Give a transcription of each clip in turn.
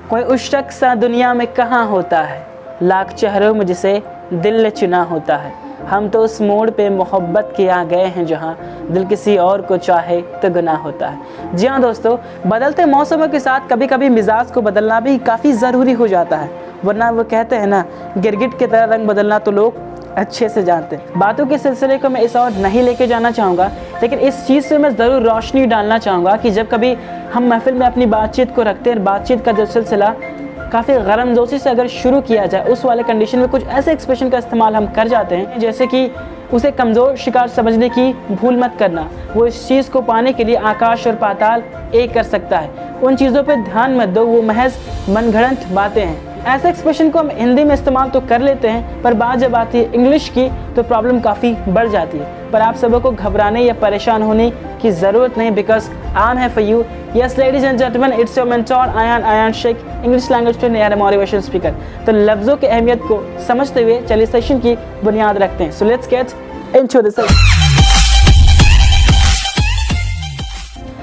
कोई उस शख्स सा दुनिया में कहाँ होता है, लाख चेहरों में जिसे दिल ने चुना होता है। हम तो उस मोड़ पे मोहब्बत के आ गए हैं जहाँ दिल किसी और को चाहे तो गुनाह होता है। जी हाँ दोस्तों, बदलते मौसमों के साथ कभी कभी मिजाज को बदलना भी काफ़ी ज़रूरी हो जाता है, वरना वो कहते हैं ना, गिरगिट की तरह रंग बदलना तो लोग अच्छे से जानते हैं। बातों के सिलसिले को मैं इस और नहीं लेके जाना चाहूँगा, लेकिन इस चीज़ से मैं ज़रूर रोशनी डालना चाहूँगा कि जब कभी हम महफिल में अपनी बातचीत को रखते हैं, बातचीत का जो सिलसिला काफ़ी गर्मजोशी से अगर शुरू किया जाए, उस वाले कंडीशन में कुछ ऐसे एक्सप्रेशन का इस्तेमाल हम कर जाते हैं जैसे कि उसे कमज़ोर शिकार समझने की भूल मत करना। वो इस चीज़ को पाने के लिए आकाश और पाताल एक कर सकता है। उन चीज़ों पर ध्यान मत दो, वो महज मनगढ़ंत बातें हैं। ऐसे एक्सप्रेशन को हम हिंदी में इस्तेमाल तो कर लेते हैं, पर बात जब आती है इंग्लिश की तो प्रॉब्लम काफ़ी बढ़ जाती है। पर आप सबों को घबराने या परेशान होने की ज़रूरत नहीं, बिकॉज आई एम है for you. Yes ladies and gentleman, it's your mentor Ayan Shaikh, English language trainer and motivation speaker. तो लफ्ज़ों की अहमियत को समझते हुए चलिए सेशन की बुनियाद रखते हैं। So let's get into the session.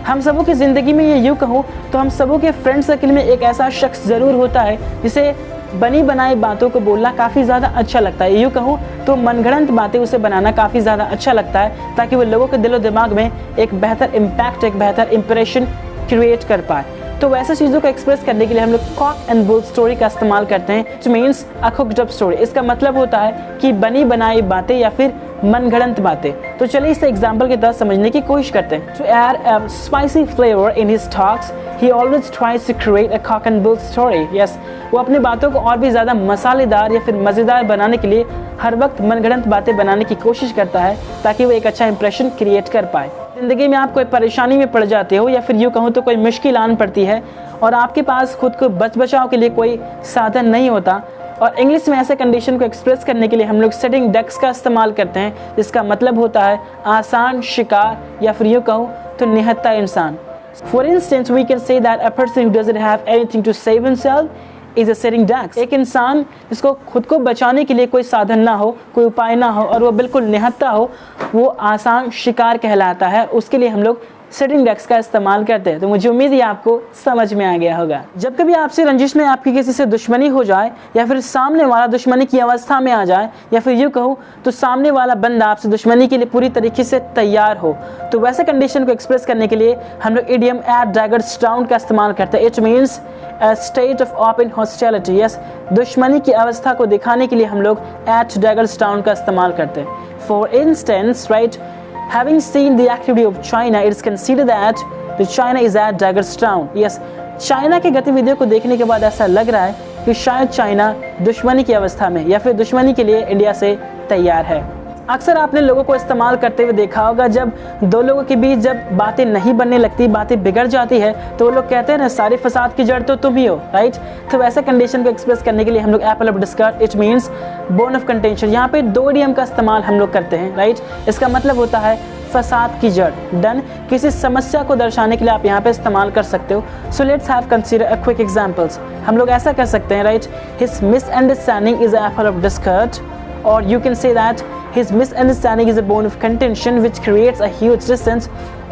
हम सबों की ज़िंदगी में ये यूँ कहूँ तो हम सबों के फ्रेंड सर्किल में एक ऐसा शख्स ज़रूर होता है जिसे बनी बनाई बातों को बोलना काफ़ी ज़्यादा अच्छा लगता है। यूँ कहूँ तो मनगढ़ंत बातें उसे बनाना काफ़ी ज़्यादा अच्छा लगता है, ताकि वो लोगों के दिलो दिमाग में एक बेहतर इम्पैक्ट, एक बेहतर इंप्रेशन क्रिएट कर पाए। तो वैसे चीज़ों को एक्सप्रेस करने के लिए हम लोग कॉक एंड बुल स्टोरी का इस्तेमाल करते हैं, it means a cooked up story. इसका मतलब होता है कि बनी बनाई बातें या फिर मनगढ़ंत बातें। तो चलिए इसे एग्जाम्पल के तहत समझने की कोशिश करते हैं। To add a spicy flavor in his talks, he always tries to create a cock and bull story. Yes, वो अपनी बातों को और भी ज़्यादा मसालेदार या फिर मज़ेदार बनाने के लिए हर वक्त मनगढ़ंत बातें बनाने की कोशिश करता है, ताकि वो एक अच्छा इंप्रेशन क्रिएट कर पाए। ज़िंदगी में आप कोई परेशानी में पड़ जाते हो या फिर यूँ कहूँ तो कोई मुश्किल आन पड़ती है और आपके पास खुद को बचाव के लिए कोई साधन नहीं होता, और इंग्लिश में ऐसे कंडीशन को एक्सप्रेस करने के लिए हम लोग सेटिंग डेक्स का इस्तेमाल करते हैं, जिसका मतलब होता है आसान शिकार या फिर यूँ कहूँ तो निहत्था इंसान। For instance we can say that a person who doesn't have anything to save himself is a sitting duck. एक इंसान जिसको खुद को बचाने के लिए कोई साधन ना हो, कोई उपाय ना हो और वो बिल्कुल निहत्था हो, वो आसान शिकार कहलाता है। उसके लिए हम लोग सेटिंग डेक्स का इस्तेमाल करते हैं। तो मुझे उम्मीद है आपको समझ में आ गया होगा। जब कभी आपसे रंजिश में आपकी किसी से दुश्मनी हो जाए या फिर सामने वाला दुश्मनी की अवस्था में आ जाए या फिर यूँ कहूँ तो सामने वाला बंदा आपसे दुश्मनी के लिए पूरी तरीके से तैयार हो, तो वैसे कंडीशन को एक्सप्रेस करने के लिए हम लोग इडियम एट डैगर्स डाउन का इस्तेमाल करते हैं। It means a state of open hostility. Yes, दुश्मनी की अवस्था को दिखाने के लिए हम लोग at daggers down का इस्तेमाल करते हैं। For instance, right, having seen the activity of China, it is considered that the China is at daggers down. Yes, China की गतिविधियों को देखने के बाद ऐसा लग रहा है कि शायद चाइना दुश्मनी की अवस्था में या फिर दुश्मनी के लिए इंडिया से तैयार है। अक्सर आपने लोगों को इस्तेमाल करते हुए देखा होगा, जब दो लोगों के बीच जब बातें नहीं बनने लगती, बातें बिगड़ जाती है, तो वो लोग कहते हैं ना, सारे फसाद की जड़ तो तुम ही हो, राइट। तो वैसे कंडीशन को एक्सप्रेस करने के लिए हम लोग Apple of Discord, it means bone of contention, यहाँ पे दो इडियम का इस्तेमाल हम लोग करते हैं, राइट। इसका मतलब होता है फसाद की जड़। डन, किसी समस्या को दर्शाने के लिए आप यहाँ पे इस्तेमाल कर सकते हो। So let's have consider a quick examples. हम लोग ऐसा कर सकते हैं, right, his misunderstanding is Apple of Discord, or you can say that his misunderstanding is a bone of contention which creates a huge distance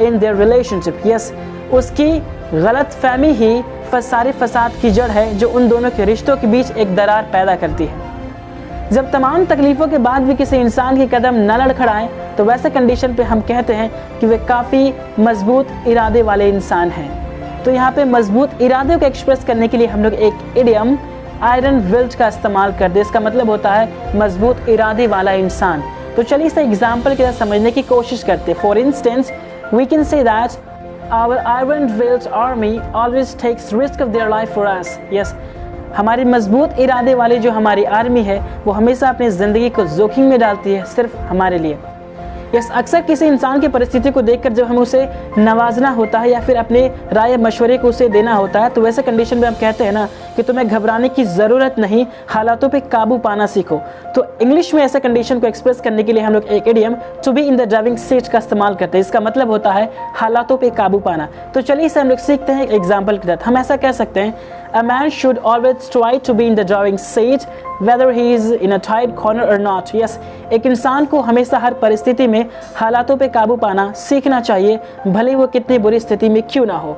in their relationship. Yes, उसकी गलतफहमी ही सारे फसाद की जड़ है जो उन दोनों के रिश्तों के बीच एक दरार पैदा करती है। जब तमाम तकलीफ़ों के बाद भी किसी इंसान के कदम न लड़खड़ाएं, तो वैसे कंडीशन पे हम कहते हैं कि वे काफ़ी मजबूत इरादे वाले इंसान हैं। तो यहाँ पे मजबूत इरादे को एक्सप्रेस करने के लिए हम लोग एक इडियम आयरन विल्ड का इस्तेमाल कर दे। इसका मतलब होता है मजबूत इरादे वाला इंसान। तो चलिए इसे एग्जाम्पल के साथ समझने की कोशिश करते हैं। For instance we can say that our iron willed army always takes risk of their life for us. Yes, हमारी मजबूत इरादे वाली जो हमारी आर्मी है वो हमेशा अपनी ज़िंदगी को जोखिम में डालती है सिर्फ हमारे लिए। यस, अक्सर किसी इंसान की परिस्थिति को देखकर जब हमें उसे नवाजना होता है या फिर अपने राय मशवरे को उसे देना होता है, तो वैसे कंडीशन में हम कहते हैं ना कि तुम्हें घबराने की ज़रूरत नहीं, हालातों पे काबू पाना सीखो। तो इंग्लिश में ऐसे कंडीशन को एक्सप्रेस करने के लिए हम लोग एक idiom to be in the driving seat का इस्तेमाल करते हैं। इसका मतलब होता है हालातों पे काबू पाना। तो चलिए इसे हम लोग सीखते हैं एक एग्जाम्पल के तहत। हम ऐसा कह सकते हैं, A man should always try to be in the driving seat whether he is in a tight corner or not. Yes, एक इंसान को हमेशा हर परिस्थिति में हालातों पे काबू पाना सीखना चाहिए, भले वो कितनी बुरी स्थिति में क्यों ना हो।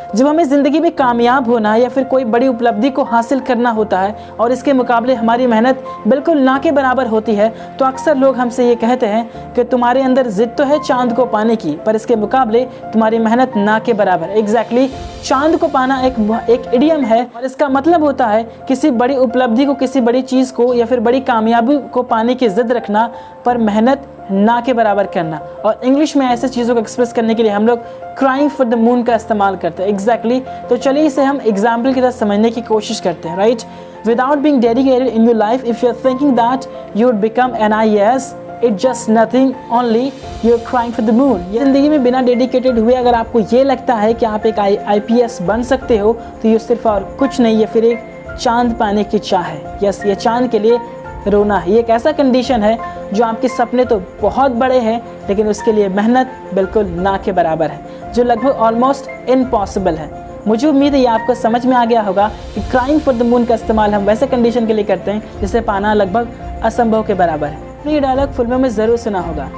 जब हमें ज़िंदगी में कामयाब होना है या फिर कोई बड़ी उपलब्धि को हासिल करना होता है और इसके मुकाबले हमारी मेहनत बिल्कुल ना के बराबर होती है, तो अक्सर लोग हमसे ये कहते हैं कि तुम्हारे अंदर जिद तो है चांद को पाने की, पर इसके मुकाबले तुम्हारी मेहनत ना के बराबर। एग्जैक्टली चांद को पाना एक इडियम है और इसका मतलब होता है किसी बड़ी उपलब्धि को, किसी बड़ी चीज़ को या फिर बड़ी कामयाबी को पाने की जिद रखना, पर मेहनत ना के बराबर करना। और इंग्लिश में ऐसे चीज़ों को एक्सप्रेस करने के लिए हम लोग क्राइंग फॉर द मून का इस्तेमाल करते हैं। एग्जैक्टली तो चलिए इसे हम एग्जाम्पल की तरह समझने की कोशिश करते हैं। Right, without being dedicated in your life, if you are thinking that you would become an IAS, it's just nothing, only you are crying for the moon. ये ज़िंदगी में बिना डेडिकेटेड हुए अगर आपको ये लगता है कि आप एक IPS बन सकते हो, तो ये सिर्फ और कुछ नहीं, ये फिर एक चांद पाने की चाह है। यस, ये चांद के लिए रोना है। ये एक ऐसा कंडीशन है जो आपके सपने तो बहुत बड़े हैं, लेकिन उसके लिए मेहनत बिल्कुल ना के बराबर है, जो लगभग ऑलमोस्ट इम्पॉसिबल है। मुझे उम्मीद है ये आपको समझ में आ गया होगा कि क्राइंग फॉर द मून का इस्तेमाल हम वैसे कंडीशन के लिए करते हैं जिसे पाना लगभग असंभव के बराबर है। ये डायलॉग फिल्मों में ज़रूर सुना होगा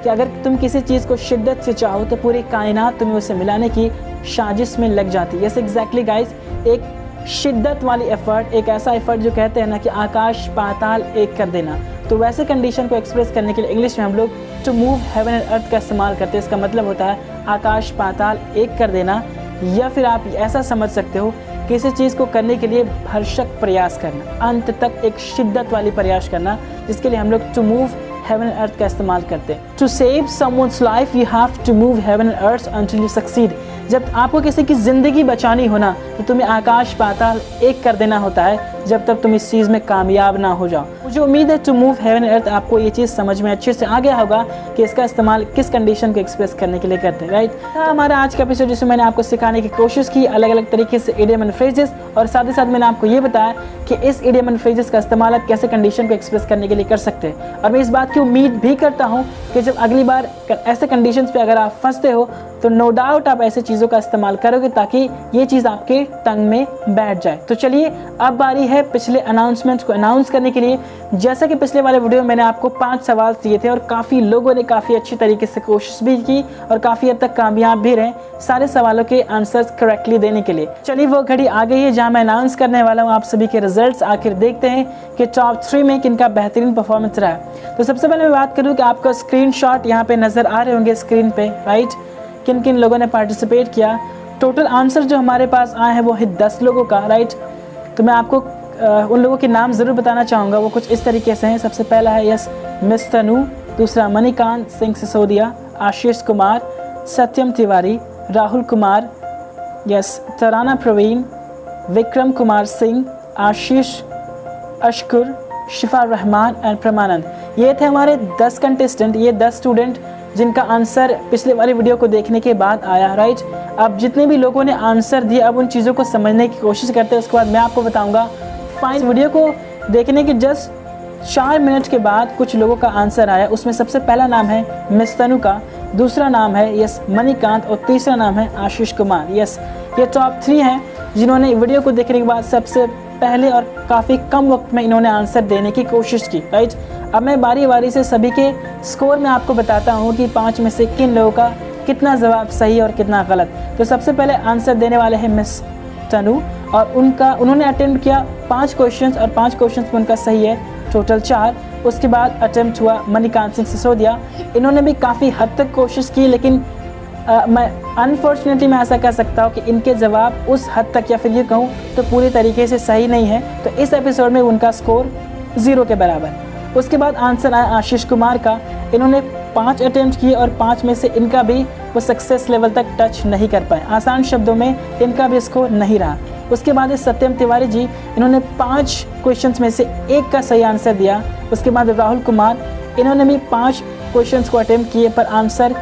कि अगर तुम किसी चीज़ को शिद्दत से चाहो तो पूरी कायनात तुम्हें उसे मिलाने की साजिश में लग जाती है। यस, एग्जैक्टली गाइस, एक शिद्दत वाली एफर्ट, एक ऐसा एफर्ट जो कहते हैं ना कि आकाश पाताल एक कर देना। तो वैसे कंडीशन को एक्सप्रेस करने के लिए इंग्लिश में हम लोग to move heaven and earth का इस्तेमाल करते हैं। इसका मतलब होता है आकाश पाताल एक कर देना, या फिर आप ऐसा समझ सकते हो किसी चीज़ को करने के लिए भरसक प्रयास करना, अंत तक एक शिद्दत वाली प्रयास करना, जिसके लिए हम लोग to move heaven and earth का इस्तेमाल करते हैं। To save someone's life you have to move heaven and earth until you succeed. जब आपको किसी की ज़िंदगी बचानी हो ना, तो तुम्हें आकाश पाताल एक कर देना होता है जब तक तुम इस चीज़ में कामयाब ना हो जाओ। मुझे उम्मीद है to move heaven and earth आपको ये चीज़ समझ में अच्छे से आ गया होगा कि इसका इस्तेमाल किस कंडीशन को एक्सप्रेस करने के लिए करते हैं। राइट, हमारा आज का एपिसोड जिसमें मैंने आपको सिखाने की कोशिश की अलग अलग तरीके से इडियम एंड फ्रेजेस, और साथ ही साथ मैंने आपको ये बताया कि इस इडियम एंड फ्रेजेस का इस्तेमाल आप कैसे कंडीशन को एक्सप्रेस करने के लिए कर सकते हैं। और मैं इस बात की उम्मीद भी करता हूँ कि जब अगली बार ऐसे कंडीशंस पे अगर आप फंसते हो तो नो डाउट आप ऐसे चीज़ों का इस्तेमाल करोगे ताकि ये चीज़ आपके टंग में बैठ जाए। तो चलिए अब बारी है पिछले अनाउंसमेंट्स को अनाउंस करने के लिए। जैसा कि पिछले वाले वीडियो में मैंने आपको 5 सवाल दिए थे और काफ़ी लोगों ने काफ़ी अच्छी तरीके से कोशिश भी की और काफ़ी हद तक कामयाब भी रहे सारे सवालों के आंसर्स करेक्टली देने के लिए। चलिए वो घड़ी आ गई है जहाँ मैं अनाउंस करने वाला हूँ आप सभी के रिजल्ट्स। आखिर देखते हैं कि टॉप 3 में किनका बेहतरीन परफॉर्मेंस रहा है। तो सबसे पहले मैं बात करूँ कि आपका स्क्रीनशॉट यहाँ पे नज़र आ रहे होंगे स्क्रीन पे। राइट, किन किन लोगों ने पार्टिसिपेट किया। टोटल आंसर जो हमारे पास आए हैं वो है 10 लोगों का। राइट, तो मैं आपको उन लोगों के नाम ज़रूर बताना चाहूँगा। वो कुछ इस तरीके से हैं। सबसे पहला है यस मिस तनु, दूसरा मणिकांत सिंह सिसोदिया, आशीष कुमार, सत्यम Tiwari, Rahul Kumar, yes Tarana Praveen, Vikram Kumar Singh, Ashish अशकुर, Shifa Rahman and Pramanand. ये थे हमारे 10 कंटेस्टेंट, ये 10 स्टूडेंट जिनका आंसर पिछले वाली वीडियो को देखने के बाद आया। राइट, अब जितने भी लोगों ने आंसर दिए अब उन चीज़ों को समझने की कोशिश करते हैं, उसके बाद मैं आपको बताऊंगा। फाइन, वीडियो को देखने के जस्ट 4 मिनट के बाद कुछ लोगों का आंसर आया। उसमें सबसे पहला नाम है मिस तनु का, दूसरा नाम है यस मणिकांत और तीसरा नाम है आशीष कुमार। यस, ये टॉप 3 हैं जिन्होंने वीडियो को देखने के बाद सबसे पहले और काफ़ी कम वक्त में इन्होंने आंसर देने की कोशिश की। राइट, अब मैं बारी बारी से सभी के स्कोर में आपको बताता हूँ कि 5 में से किन लोगों का कितना जवाब सही और कितना गलत। तो सबसे पहले आंसर देने वाले हैं मिस तनु और उन्होंने अटेम्प्ट किया 5 क्वेश्चंस और 5 क्वेश्चंस में उनका सही है टोटल 4। उसके बाद अटेम्प्ट हुआ मणिकांत सिंह सिसोदिया, इन्होंने भी काफ़ी हद तक कोशिश की, लेकिन मैं अनफॉर्चुनेटली मैं ऐसा कह सकता हूँ कि इनके जवाब उस हद तक या फिर ये कहूँ तो पूरी तरीके से सही नहीं है। तो इस एपिसोड में उनका स्कोर 0 के बराबर। उसके बाद आंसर आया आशीष कुमार का, इन्होंने 5 अटेम्प्ट किए और 5 में से इनका भी वो सक्सेस लेवल तक टच नहीं कर पाए। आसान शब्दों में इनका भी स्कोर नहीं रहा। उसके बाद सत्यम तिवारी जी, इन्होंने 5 क्वेश्चंस में से 1 का सही आंसर दिया। उसके बाद राहुल कुमार, इन्होंने भी 5 क्वेश्चंस को अटेम्प्ट किए पर आंसर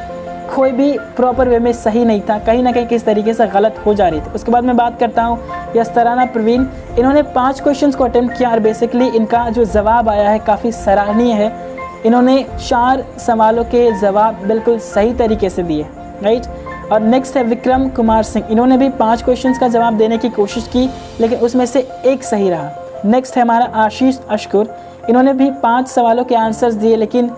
कोई भी प्रॉपर वे में सही नहीं था, कहीं ना कहीं किस तरीके से गलत हो जा रही थी। उसके बाद मैं बात करता हूँ यस तराना प्रवीण, इन्होंने 5 क्वेश्चंस को अटेम्प्ट किया और बेसिकली इनका जो जवाब आया है काफ़ी सराहनीय है। इन्होंने 4 सवालों के जवाब बिल्कुल सही तरीके से दिए। राइट, और नेक्स्ट है विक्रम कुमार सिंह, इन्होंने भी 5 क्वेश्चंस का जवाब देने की कोशिश की लेकिन उसमें से 1 सही रहा। नेक्स्ट है हमारा आशीष अशकुर, इन्होंने भी 5 सवालों के आंसर्स दिए लेकिन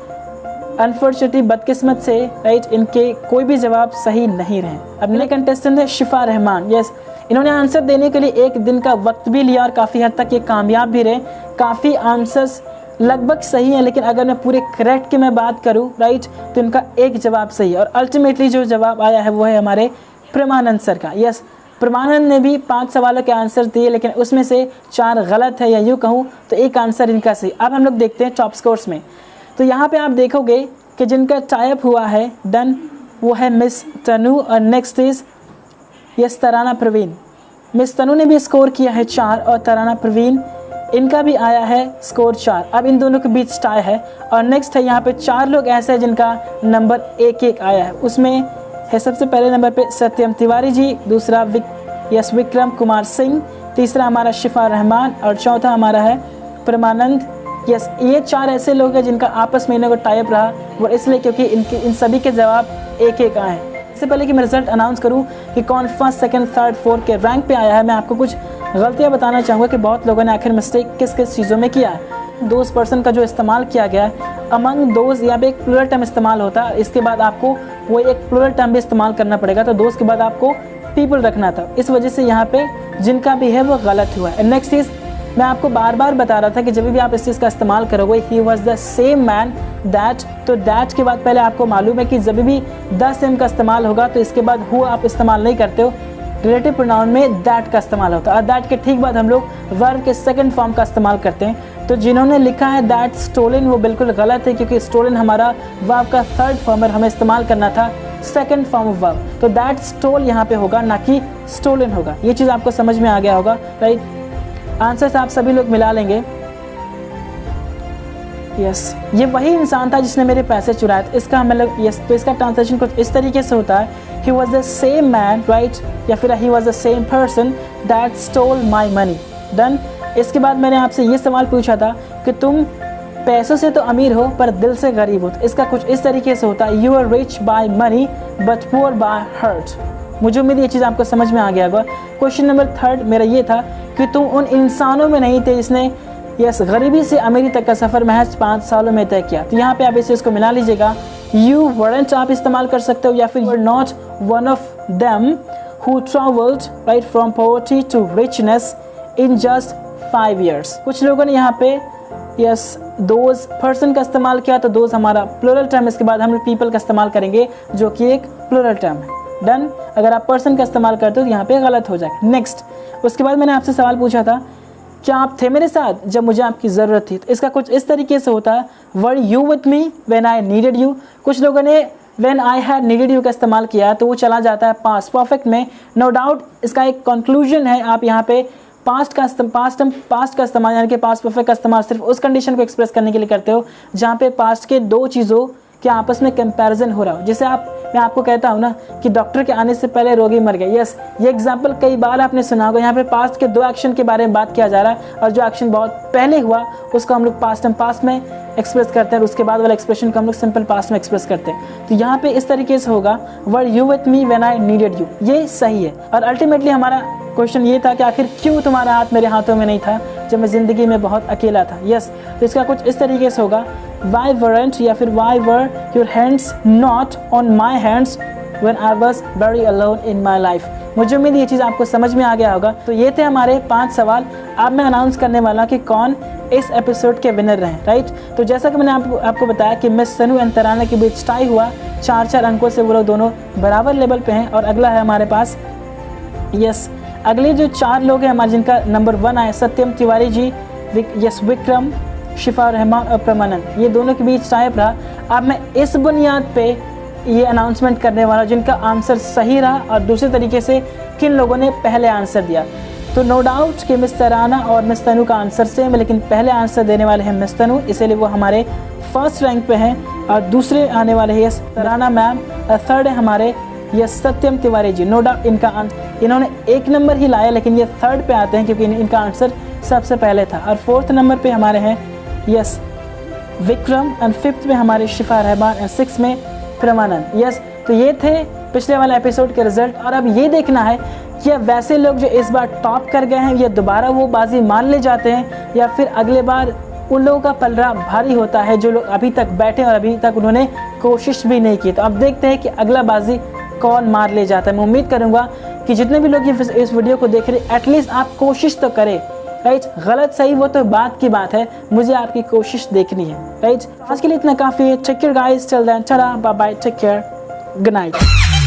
अनफॉर्चुनेटली बदकिस्मत से राइट इनके कोई भी जवाब सही नहीं रहे। अब नए कंटेस्टेंट है शिफा रहमान। यस, इन्होंने आंसर देने के लिए 1 दिन का वक्त भी लिया और काफ़ी हद तक ये कामयाब भी रहे। काफ़ी आंसर्स लगभग सही है, लेकिन अगर मैं पूरे करेक्ट की मैं बात करूं राइट तो इनका एक जवाब सही है। और अल्टीमेटली जो जवाब आया है वो है हमारे परमानंद सर का। यस, परमानंद ने भी 5 सवालों के आंसर दिए, लेकिन उसमें से 4 गलत है, या यूँ कहूँ तो एक आंसर इनका सही। अब हम लोग देखते हैं टॉप स्कोर्स में। तो यहाँ पे आप देखोगे कि जिनका टाइप हुआ है डन वो है मिस तनु, और next is yes Tarana Praveen. Miss Tanu ने भी स्कोर किया है 4 और तराना प्रवीण इनका भी आया है स्कोर 4। अब इन दोनों के बीच टाई है। और नेक्स्ट है यहाँ पे 4 लोग ऐसे हैं जिनका नंबर 1-1 आया है। उसमें है सबसे पहले नंबर पे सत्यम तिवारी जी, दूसरा विक्रम कुमार सिंह, तीसरा हमारा शिफा रहमान और चौथा हमारा है परमानंद। यस, ये 4 ऐसे लोग हैं जिनका आपस में इन्हें टाइप रहा, वो इसलिए क्योंकि इन सभी के जवाब 1-1 आए हैं। इससे पहले कि मैं रिजल्ट अनाउंस करूं कि कौन फर्स्ट, सेकंड, थर्ड, फोर्थ के रैंक पे आया है, मैं आपको कुछ गलतियां बताना चाहूँगा कि बहुत लोगों ने आखिर मिस्टेक किस किस चीज़ों में किया है। दोज पर्सन का जो इस्तेमाल किया गया है, अमंग दोज यहाँ पे एक प्लूरल टर्म इस्तेमाल होता है, इसके बाद आपको वो एक प्लूरल टर्म भी इस्तेमाल करना पड़ेगा। तो दोज के बाद आपको पीपल रखना था, इस वजह से यहाँ पे जिनका भी है वो गलत हुआ है। नेक्स्ट चीज़ मैं आपको बार बार बता रहा था कि जब भी आप इस चीज़ का इस्तेमाल करोगे he was the same man that, तो दैट के बाद पहले आपको मालूम है कि जब भी द सेम का इस्तेमाल होगा तो इसके बाद हु आप इस्तेमाल नहीं करते हो, रिलेटिव प्रोनाउन में दैट का इस्तेमाल होता है। और दैट के ठीक बाद हम लोग वर्ब के सेकंड फॉर्म का इस्तेमाल करते हैं। तो जिन्होंने लिखा है दैट स्टोलन वो बिल्कुल गलत है, क्योंकि स्टोलन हमारा वर्ब का थर्ड फॉर्म है, हमें इस्तेमाल करना था सेकंड फॉर्म ऑफ वर्ब। तो दैट स्टोल यहाँ पे होगा, ना कि स्टोलन होगा। ये चीज़ आपको समझ में आ गया होगा राइट। आंसर्स आप सभी लोग मिला लेंगे। यस, ये वही इंसान था जिसने मेरे पैसे चुराए थे, इसका मतलब यस। तो इसका ट्रांसलेशन कुछ इस तरीके से होता है, he was the same man right, या फिर he was the same person that stole my money. Done. इसके बाद मैंने आपसे ये सवाल पूछा था कि तुम पैसों से तो अमीर हो पर दिल से गरीब हो, तो इसका कुछ इस तरीके से होता है, you are rich by money but poor by heart. मुझे उम्मीद ये चीज़ आपको समझ में आ गया होगा। क्वेश्चन नंबर 3 मेरा ये था कि तुम उन इंसानों में नहीं थे जिसने यस गरीबी से अमीरी तक का सफ़र महज 5 सालों में तय किया। तो यहाँ पे आप इस चीज़ को मिला लीजिएगा, यू वरंट आप इस्तेमाल कर सकते हो, या फिर you are not one of them who travelled right from poverty to richness in just 5 years। कुछ लोगों ने यहाँ पे यस दोज पर्सन का इस्तेमाल किया, तो दोज हमारा प्लूरल टर्म, इसके बाद हम लोग पीपल का इस्तेमाल करेंगे जो कि एक प्लूरल टर्म है। डन। अगर आप पर्सन का इस्तेमाल करते हो तो यहाँ पे गलत हो जाएगा। नेक्स्ट, उसके बाद मैंने आपसे सवाल पूछा था क्या आप थे मेरे साथ जब मुझे आपकी ज़रूरत थी, तो इसका कुछ इस तरीके से होता है, were you with me when I needed you. कुछ लोगों ने when I had needed you का इस्तेमाल किया, तो वो चला जाता है पास्ट परफेक्ट में। नो डाउट इसका एक कंक्लूजन है, आप यहाँ पे पास्ट का इस्तेमाल यानी कि पास्ट परफेक्ट का इस्तेमाल सिर्फ उस कंडीशन को एक्सप्रेस करने के लिए करते हो जहाँ पे पास्ट के 2 चीज़ों के आपस में कंपैरिजन हो रहा हो। जैसे मैं आपको कहता हूँ ना कि डॉक्टर के आने से पहले रोगी मर गया। यस, ये एग्जांपल कई बार आपने सुना होगा। यहाँ पे पास्ट के 2 एक्शन के बारे में बात किया जा रहा है, और जो एक्शन बहुत पहले हुआ उसको हम लोग पास्ट में एक्सप्रेस करते हैं, और उसके बाद वाला एक्सप्रेशन को हम लोग सिंपल पास्ट में एक्सप्रेस करते हैं। तो यहाँ पे इस तरीके से होगा, were you with me when I needed you, ये सही है। और अल्टीमेटली हमारा क्वेश्चन ये था कि आखिर क्यों तुम्हारा हाथ मेरे हाथों में नहीं था जब मैं ज़िंदगी में बहुत अकेला था। यस, तो इसका कुछ इस तरीके से होगा, वाई वरंट या फिर why were your hands not on my hands when I was very alone in my life. मुझे उम्मीद ये चीज़ आपको समझ में आ गया होगा। तो ये थे हमारे 5 सवाल। अब मैं अनाउंस करने वाला कि कौन इस एपिसोड के विनर रहे राइट। तो जैसा कि मैंने आपको बताया कि मिस सनू एंड तराना के बीच टाई हुआ, 4-4 अंकों से वो लोग दोनों बराबर लेवल पे हैं। और अगला है हमारे पास यस अगले जो 4 लोग हैं हमारे जिनका नंबर 1 आया, सत्यम तिवारी जी, यस विक्रम, शिफा रहमान और परमानंद, ये दोनों के बीच टाइप रहा। अब मैं इस बुनियाद पे ये अनाउंसमेंट करने वाला जिनका आंसर सही रहा, और दूसरे तरीके से किन लोगों ने पहले आंसर दिया। तो नो डाउट कि मिस तराना और मिस तनु का आंसर सेम है, लेकिन पहले आंसर देने वाले हैं मिस तनु, इसलिए वो हमारे फर्स्ट रैंक पे हैं। और दूसरे आने वाले हैं यस तराना मैम, और थर्ड है हमारे यस सत्यम तिवारी जी। नो डाउट इन्होंने 1 नंबर ही लाया, लेकिन ये थर्ड पे आते हैं क्योंकि इनका आंसर सबसे पहले था। और 4th नंबर पे हमारे हैं यस विक्रम, एंड 5th में हमारे शिफा रहमान, एंड 6th में परमानंद। यस, तो ये थे पिछले वाले एपिसोड के रिजल्ट। और अब ये देखना है कि अब वैसे लोग जो इस बार टॉप कर गए हैं, ये दोबारा वो बाजी मान ले जाते हैं, या फिर अगले बार उन लोगों का पलड़ा भारी होता है जो लोग अभी तक बैठे और अभी तक उन्होंने कोशिश भी नहीं की। तो अब देखते हैं कि अगला बाजी कौन मार ले जाता है। मैं उम्मीद करूँगा कि जितने भी लोग इस वीडियो को देख रहे एटलीस्ट आप कोशिश तो करें, राइट। गलत सही वो तो बात की बात है, मुझे आपकी कोशिश देखनी है, राइट। आज के लिए इतना काफ़ी है। Take care guys, till then, tata, bye bye, take care, good night.